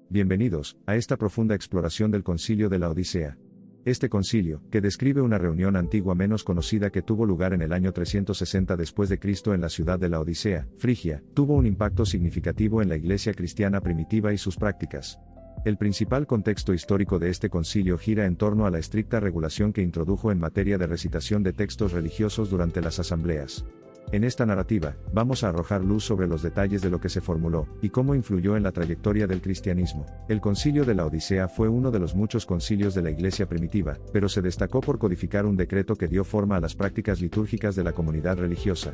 Bienvenidos a esta profunda exploración del Concilio de la Odisea. Este concilio, que describe una reunión antigua menos conocida que tuvo lugar en el año 360 después de Cristo en la ciudad de la Odisea, Frigia, tuvo un impacto significativo en la Iglesia cristiana primitiva y sus prácticas. El principal contexto histórico de este concilio gira en torno a la estricta regulación que introdujo en materia de recitación de textos religiosos durante las asambleas. En esta narrativa, vamos a arrojar luz sobre los detalles de lo que se formuló, y cómo influyó en la trayectoria del cristianismo. El Concilio de la Odisea fue uno de los muchos concilios de la Iglesia primitiva, pero se destacó por codificar un decreto que dio forma a las prácticas litúrgicas de la comunidad religiosa.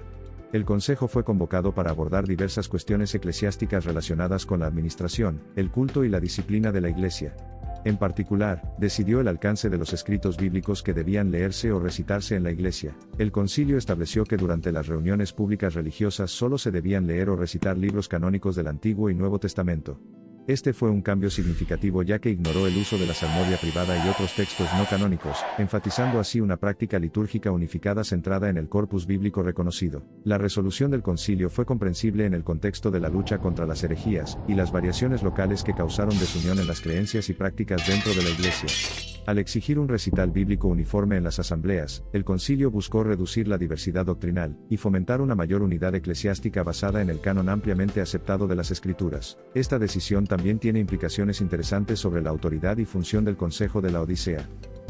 El Consejo fue convocado para abordar diversas cuestiones eclesiásticas relacionadas con la administración, el culto y la disciplina de la Iglesia. En particular, decidió el alcance de los escritos bíblicos que debían leerse o recitarse en la Iglesia. El concilio estableció que durante las reuniones públicas religiosas solo se debían leer o recitar libros canónicos del Antiguo y Nuevo Testamento. Este fue un cambio significativo ya que ignoró el uso de la salmodia privada y otros textos no canónicos, enfatizando así una práctica litúrgica unificada centrada en el corpus bíblico reconocido. La resolución del concilio fue comprensible en el contexto de la lucha contra las herejías y las variaciones locales que causaron desunión en las creencias y prácticas dentro de la Iglesia. Al exigir un recital bíblico uniforme en las asambleas, el concilio buscó reducir la diversidad doctrinal y fomentar una mayor unidad eclesiástica basada en el canon ampliamente aceptado de las Escrituras. Esta decisión también tiene implicaciones interesantes sobre la autoridad y función del Consejo de la Odisea.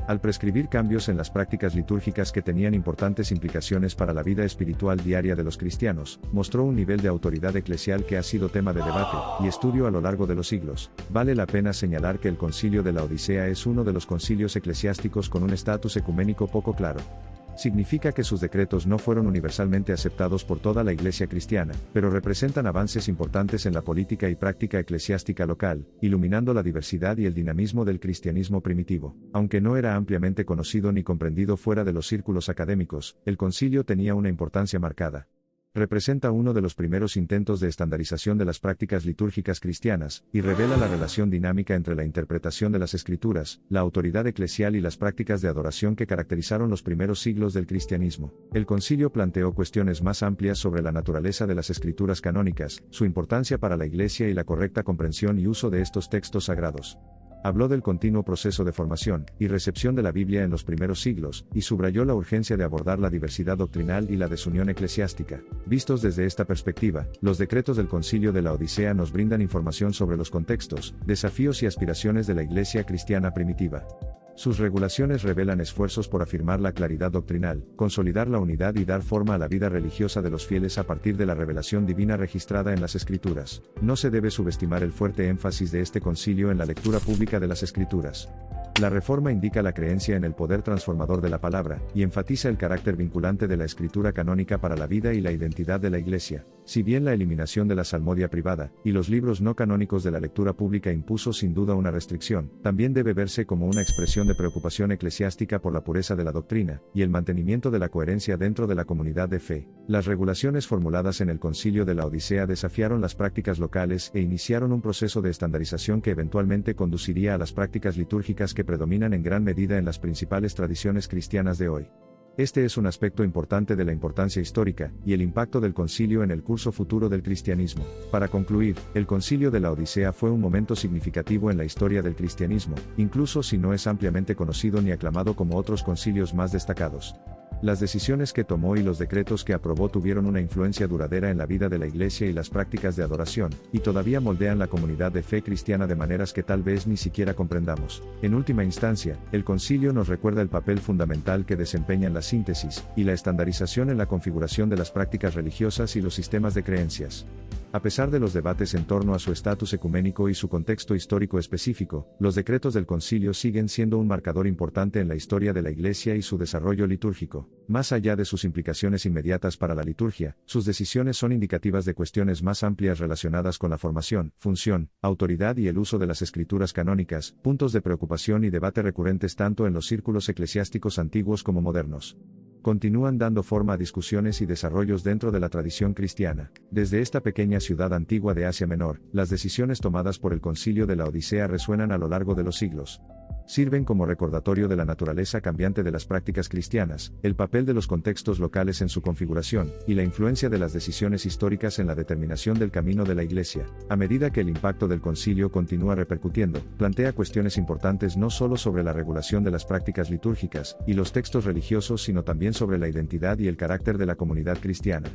Al prescribir cambios en las prácticas litúrgicas que tenían importantes implicaciones para la vida espiritual diaria de los cristianos, mostró un nivel de autoridad eclesial que ha sido tema de debate y estudio a lo largo de los siglos. Vale la pena señalar que el Concilio de la Odisea es uno de los concilios eclesiásticos con un estatus ecuménico poco claro. Significa que sus decretos no fueron universalmente aceptados por toda la Iglesia cristiana, pero representan avances importantes en la política y práctica eclesiástica local, iluminando la diversidad y el dinamismo del cristianismo primitivo. Aunque no era ampliamente conocido ni comprendido fuera de los círculos académicos, el concilio tenía una importancia marcada. Representa uno de los primeros intentos de estandarización de las prácticas litúrgicas cristianas, y revela la relación dinámica entre la interpretación de las Escrituras, la autoridad eclesial y las prácticas de adoración que caracterizaron los primeros siglos del cristianismo. El concilio planteó cuestiones más amplias sobre la naturaleza de las Escrituras canónicas, su importancia para la Iglesia y la correcta comprensión y uso de estos textos sagrados. Habló del continuo proceso de formación y recepción de la Biblia en los primeros siglos, y subrayó la urgencia de abordar la diversidad doctrinal y la desunión eclesiástica. Vistos desde esta perspectiva, los decretos del Concilio de la Odisea nos brindan información sobre los contextos, desafíos y aspiraciones de la Iglesia cristiana primitiva. Sus regulaciones revelan esfuerzos por afirmar la claridad doctrinal, consolidar la unidad y dar forma a la vida religiosa de los fieles a partir de la revelación divina registrada en las Escrituras. No se debe subestimar el fuerte énfasis de este concilio en la lectura pública de las Escrituras. La Reforma indica la creencia en el poder transformador de la palabra, y enfatiza el carácter vinculante de la escritura canónica para la vida y la identidad de la Iglesia. Si bien la eliminación de la salmodia privada, y los libros no canónicos de la lectura pública impuso sin duda una restricción, también debe verse como una expresión de preocupación eclesiástica por la pureza de la doctrina, y el mantenimiento de la coherencia dentro de la comunidad de fe. Las regulaciones formuladas en el Concilio de la Odisea desafiaron las prácticas locales e iniciaron un proceso de estandarización que eventualmente conduciría a las prácticas litúrgicas que predominan en gran medida en las principales tradiciones cristianas de hoy. Este es un aspecto importante de la importancia histórica y el impacto del concilio en el curso futuro del cristianismo. Para concluir, el Concilio de la Odisea fue un momento significativo en la historia del cristianismo, incluso si no es ampliamente conocido ni aclamado como otros concilios más destacados. Las decisiones que tomó y los decretos que aprobó tuvieron una influencia duradera en la vida de la Iglesia y las prácticas de adoración, y todavía moldean la comunidad de fe cristiana de maneras que tal vez ni siquiera comprendamos. En última instancia, el concilio nos recuerda el papel fundamental que desempeñan la síntesis y la estandarización en la configuración de las prácticas religiosas y los sistemas de creencias. A pesar de los debates en torno a su estatus ecuménico y su contexto histórico específico, los decretos del concilio siguen siendo un marcador importante en la historia de la Iglesia y su desarrollo litúrgico. Más allá de sus implicaciones inmediatas para la liturgia, sus decisiones son indicativas de cuestiones más amplias relacionadas con la formación, función, autoridad y el uso de las escrituras canónicas, puntos de preocupación y debate recurrentes tanto en los círculos eclesiásticos antiguos como modernos. Continúan dando forma a discusiones y desarrollos dentro de la tradición cristiana. Desde esta pequeña ciudad antigua de Asia Menor, las decisiones tomadas por el Concilio de la Odisea resuenan a lo largo de los siglos. Sirven como recordatorio de la naturaleza cambiante de las prácticas cristianas, el papel de los contextos locales en su configuración, y la influencia de las decisiones históricas en la determinación del camino de la Iglesia. A medida que el impacto del concilio continúa repercutiendo, plantea cuestiones importantes no solo sobre la regulación de las prácticas litúrgicas y los textos religiosos, sino también sobre la identidad y el carácter de la comunidad cristiana.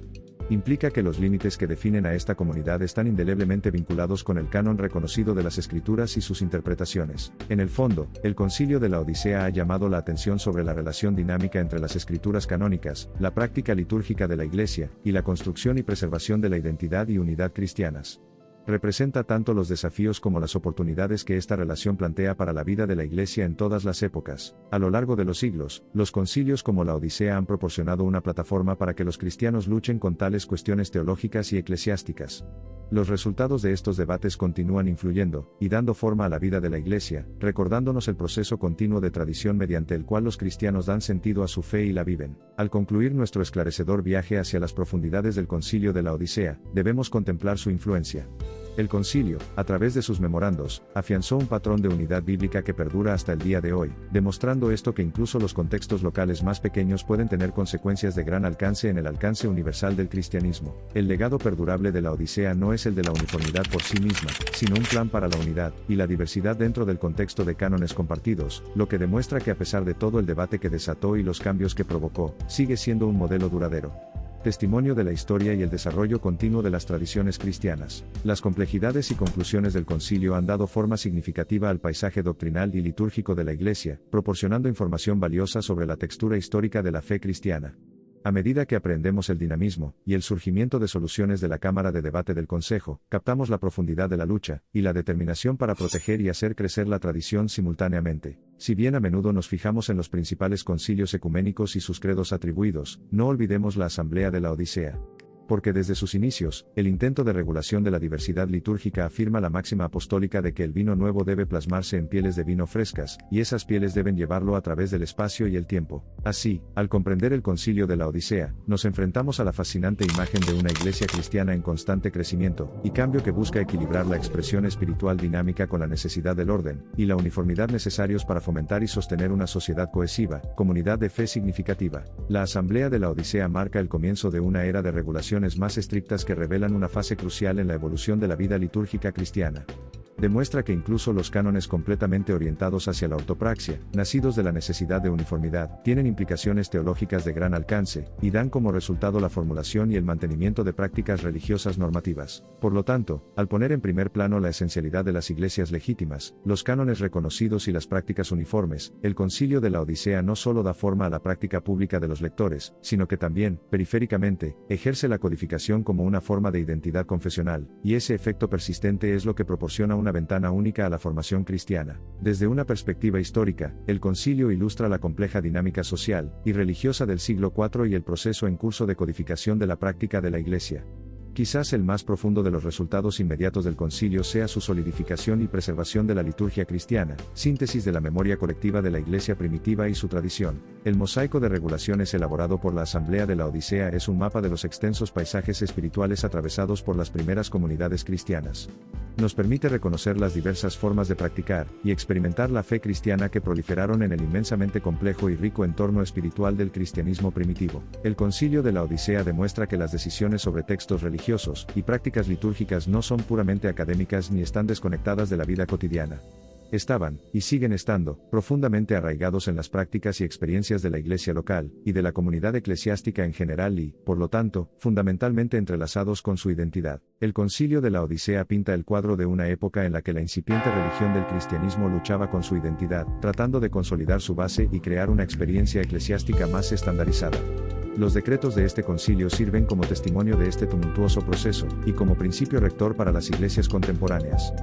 Implica que los límites que definen a esta comunidad están indeleblemente vinculados con el canon reconocido de las Escrituras y sus interpretaciones. En el fondo, el Concilio de la Odisea ha llamado la atención sobre la relación dinámica entre las Escrituras canónicas, la práctica litúrgica de la Iglesia, y la construcción y preservación de la identidad y unidad cristianas. Representa tanto los desafíos como las oportunidades que esta relación plantea para la vida de la Iglesia en todas las épocas. A lo largo de los siglos, los concilios como la Odisea han proporcionado una plataforma para que los cristianos luchen con tales cuestiones teológicas y eclesiásticas. Los resultados de estos debates continúan influyendo y dando forma a la vida de la Iglesia, recordándonos el proceso continuo de tradición mediante el cual los cristianos dan sentido a su fe y la viven. Al concluir nuestro esclarecedor viaje hacia las profundidades del Concilio de la Odisea, debemos contemplar su influencia. El concilio, a través de sus memorandos, afianzó un patrón de unidad bíblica que perdura hasta el día de hoy, demostrando esto que incluso los contextos locales más pequeños pueden tener consecuencias de gran alcance en el alcance universal del cristianismo. El legado perdurable de la Odisea no es el de la uniformidad por sí misma, sino un plan para la unidad y la diversidad dentro del contexto de cánones compartidos, lo que demuestra que a pesar de todo el debate que desató y los cambios que provocó, sigue siendo un modelo duradero. Testimonio de la historia y el desarrollo continuo de las tradiciones cristianas. Las complejidades y conclusiones del concilio han dado forma significativa al paisaje doctrinal y litúrgico de la Iglesia, proporcionando información valiosa sobre la textura histórica de la fe cristiana. A medida que aprendemos el dinamismo y el surgimiento de soluciones de la Cámara de Debate del Consejo, captamos la profundidad de la lucha y la determinación para proteger y hacer crecer la tradición simultáneamente. Si bien a menudo nos fijamos en los principales concilios ecuménicos y sus credos atribuidos, no olvidemos la Asamblea de la Odisea. Porque desde sus inicios, el intento de regulación de la diversidad litúrgica afirma la máxima apostólica de que el vino nuevo debe plasmarse en pieles de vino frescas, y esas pieles deben llevarlo a través del espacio y el tiempo. Así, al comprender el concilio de la Odisea, nos enfrentamos a la fascinante imagen de una iglesia cristiana en constante crecimiento y cambio que busca equilibrar la expresión espiritual dinámica con la necesidad del orden y la uniformidad necesarios para fomentar y sostener una sociedad cohesiva, comunidad de fe significativa. La Asamblea de la Odisea marca el comienzo de una era de regulación más estrictas que revelan una fase crucial en la evolución de la vida litúrgica cristiana. Demuestra que incluso los cánones completamente orientados hacia la ortopraxia, nacidos de la necesidad de uniformidad, tienen implicaciones teológicas de gran alcance, y dan como resultado la formulación y el mantenimiento de prácticas religiosas normativas. Por lo tanto, al poner en primer plano la esencialidad de las iglesias legítimas, los cánones reconocidos y las prácticas uniformes, el concilio de la Odisea no solo da forma a la práctica pública de los lectores, sino que también, periféricamente, ejerce la codificación como una forma de identidad confesional, y ese efecto persistente es lo que proporciona una ventana única a la formación cristiana. Desde una perspectiva histórica, el concilio ilustra la compleja dinámica social y religiosa del siglo IV y el proceso en curso de codificación de la práctica de la Iglesia. Quizás el más profundo de los resultados inmediatos del concilio sea su solidificación y preservación de la liturgia cristiana, síntesis de la memoria colectiva de la Iglesia primitiva y su tradición. El mosaico de regulaciones elaborado por la Asamblea de la Odisea es un mapa de los extensos paisajes espirituales atravesados por las primeras comunidades cristianas. Nos permite reconocer las diversas formas de practicar y experimentar la fe cristiana que proliferaron en el inmensamente complejo y rico entorno espiritual del cristianismo primitivo. El Concilio de la Odisea demuestra que las decisiones sobre textos religiosos y prácticas litúrgicas no son puramente académicas ni están desconectadas de la vida cotidiana. Estaban, y siguen estando, profundamente arraigados en las prácticas y experiencias de la iglesia local, y de la comunidad eclesiástica en general y, por lo tanto, fundamentalmente entrelazados con su identidad. El Concilio de la Odisea pinta el cuadro de una época en la que la incipiente religión del cristianismo luchaba con su identidad, tratando de consolidar su base y crear una experiencia eclesiástica más estandarizada. Los decretos de este concilio sirven como testimonio de este tumultuoso proceso, y como principio rector para las iglesias contemporáneas.